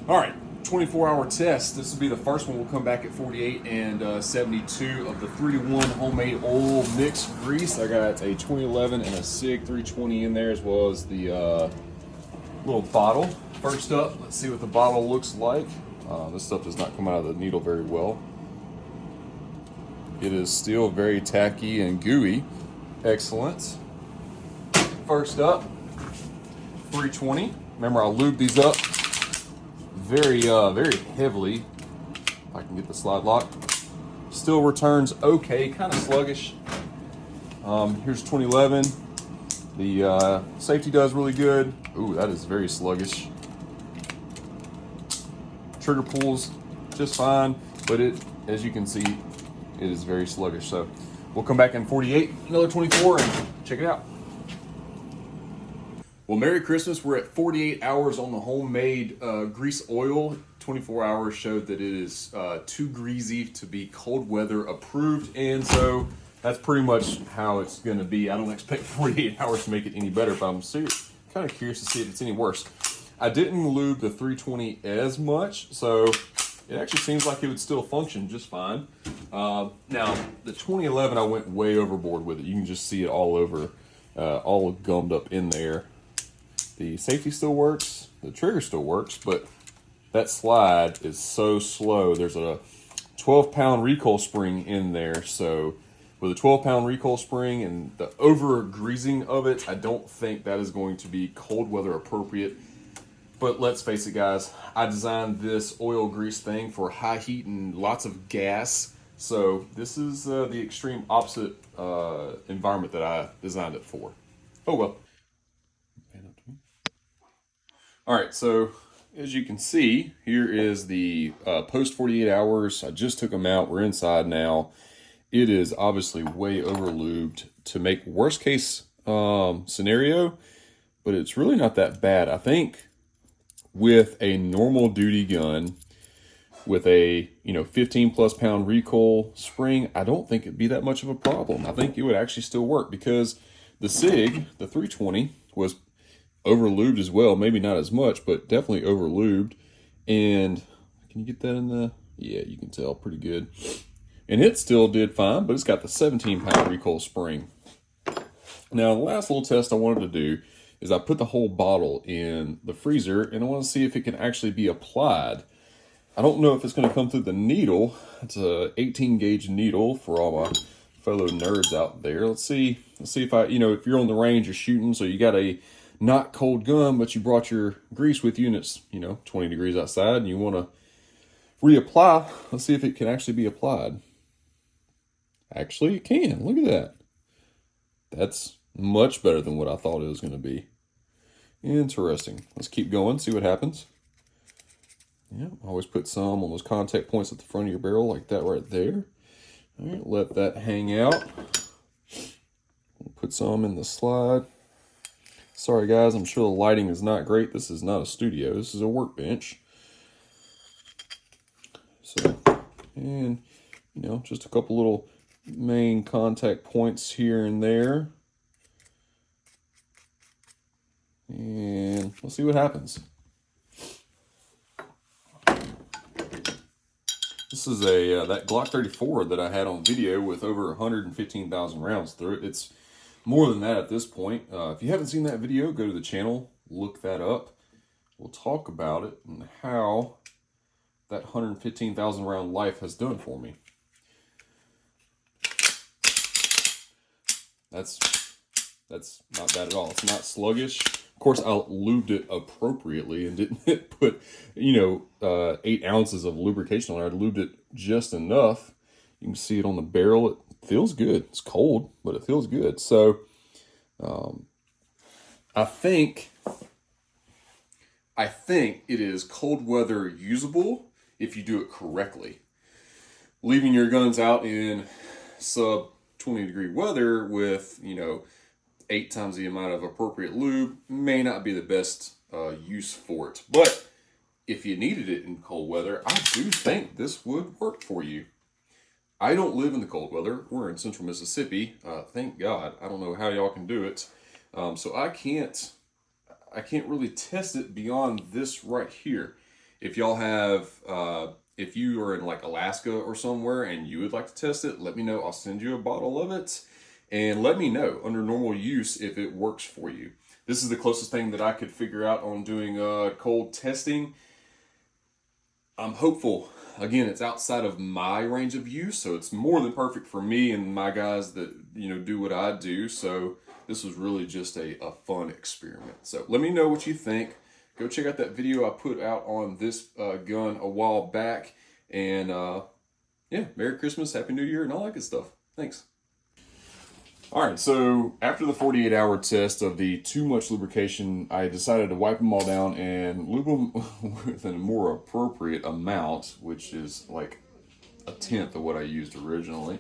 All right, 24-hour test. This will be the first one. We'll come back at 48 and 72 of the 3-to-1 homemade oil mixed grease. I got a 2011 and a SIG 320 in there, as well as the little bottle. First up, let's see what the bottle looks like. This stuff does not come out of the needle very well. It is still very tacky and gooey. Excellent. First up, 320. Remember, I'll lube these up very heavily. If I can get the slide lock. Still returns okay, kind of sluggish. Here's 2011. The safety does really good. Ooh, that is very sluggish. Trigger pulls just fine, but it, as you can see, it is very sluggish. So we'll come back in 48, another 24, and check it out. Well, Merry Christmas. We're at 48 hours on the homemade grease oil. 24 hours showed that it is too greasy to be cold weather approved, and so that's pretty much how it's going to be. I don't expect 48 hours to make it any better, but I'm kind of curious to see if it's any worse. I didn't lube the 320 as much, so it actually seems like it would still function just fine. Now, the 2011, I went way overboard with it. You can just see it all over, all gummed up in there. The safety still works, the trigger still works, but that slide is so slow. There's a 12-pound recoil spring in there, so with a 12-pound recoil spring and the over-greasing of it, I don't think that is going to be cold weather appropriate. But let's face it, guys, I designed this oil grease thing for high heat and lots of gas. So this is the extreme opposite environment that I designed it for. Oh, well. All right, so as you can see, here is the post 48 hours. I just took them out. We're inside now. It is obviously way over lubed to make worst case scenario, but it's really not that bad. I think with a normal duty gun, with a 15 plus pound recoil spring, I don't think it'd be that much of a problem. I think it would actually still work because the SIG, the 320, was over lubed as well. Maybe not as much, but definitely over lubed. And can you get that in the? Yeah, you can tell pretty good. And it still did fine, but it's got the 17-pound recoil spring. Now, the last little test I wanted to do is I put the whole bottle in the freezer, and I want to see if it can actually be applied. I don't know if it's going to come through the needle. It's a 18 gauge needle for all my fellow nerds out there. Let's see if I, if you're on the range, you're shooting, so you got a not cold gun, but you brought your grease with you, and it's 20 degrees outside, and you want to reapply. Let's see if it can actually be applied. Actually, it can. Look at that. That's much better than what I thought it was going to be. Interesting. Let's keep going, see what happens. Yeah, always put some on those contact points at the front of your barrel, like that right there. All right, let that hang out. We'll put some in the slide. Sorry, guys, I'm sure the lighting is not great. This is not a studio. This is a workbench. So, and, just a couple little main contact points here and there. And we'll see what happens. This is that Glock 34 that I had on video with over 115,000 rounds through it. It's more than that at this point. If you haven't seen that video, go to the channel, look that up. We'll talk about it and how that 115,000 round life has done for me. That's not bad at all. It's not sluggish. Of course, I lubed it appropriately and didn't put, 8 ounces of lubrication on it. I lubed it just enough. You can see it on the barrel. It feels good. It's cold, but it feels good. So, I think it is cold weather usable if you do it correctly. Leaving your guns out in sub 20 degree weather with, 8 times the amount of appropriate lube may not be the best use for it. But if you needed it in cold weather, I do think this would work for you. I don't live in the cold weather. We're in central Mississippi. Thank God. I don't know how y'all can do it. So I can't really test it beyond this right here. If y'all have, if you are in like Alaska or somewhere and you would like to test it, let me know. I'll send you a bottle of it, and let me know under normal use if it works for you. This is the closest thing that I could figure out on doing cold testing. I'm hopeful. Again, it's outside of my range of use, so it's more than perfect for me and my guys that, you know, do what I do. So this was really just a fun experiment. So let me know what you think. Go check out that video I put out on this gun a while back. And yeah, Merry Christmas, Happy New Year, and all that good stuff. Thanks. All right, so after the 48-hour test of the too much lubrication, I decided to wipe them all down and lube them with a more appropriate amount, which is like a tenth of what I used originally.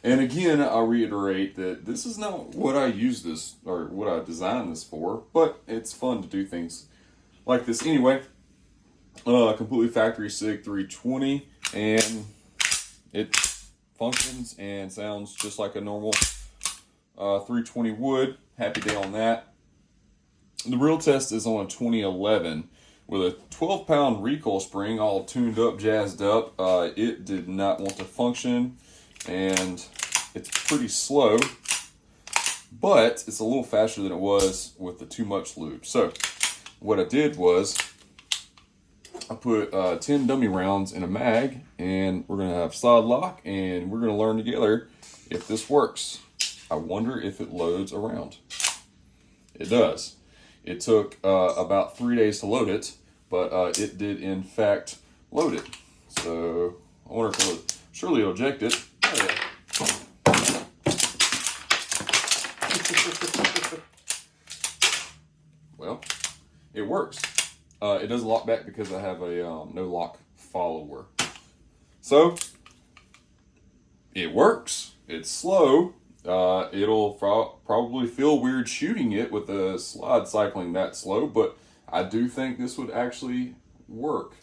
And again, I'll reiterate that this is not what I used this, or what I designed this for, but it's fun to do things like this anyway. Completely factory SIG 320, and it functions and sounds just like a normal 320 wood. Happy day on that. The real test is on a 2011 with a 12-pound recoil spring, all tuned up, jazzed up. It did not want to function, and it's pretty slow, but it's a little faster than it was with the too much lube. So what I did was I put 10 dummy rounds in a mag, and we're going to have side lock, and we're going to learn together if this works. I wonder if it loads around. It does. It took about 3 days to load it, but it did in fact load it. So I wonder if it'll, surely it'll eject it. Oh yeah. Well, it works. It doesn't lock back because I have a no lock follower. So it works. It's slow. It'll probably feel weird shooting it with the slide cycling that slow, but I do think this would actually work.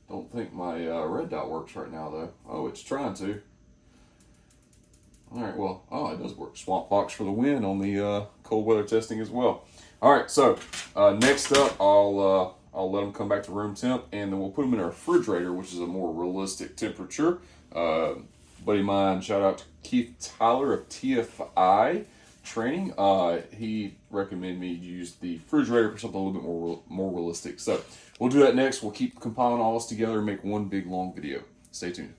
Don't think my red dot works right now though. Oh, it's trying to. All right, well, oh, it does work. Swamp Fox for the win on the cold weather testing as well. All right, so next up, I'll let them come back to room temp, and then we'll put them in a refrigerator, which is a more realistic temperature. Buddy of mine, shout out to Keith Tyler of TFI Training. He recommended me use the refrigerator for something a little bit more realistic. So we'll do that next. We'll keep compiling all this together and make one big long video. Stay tuned.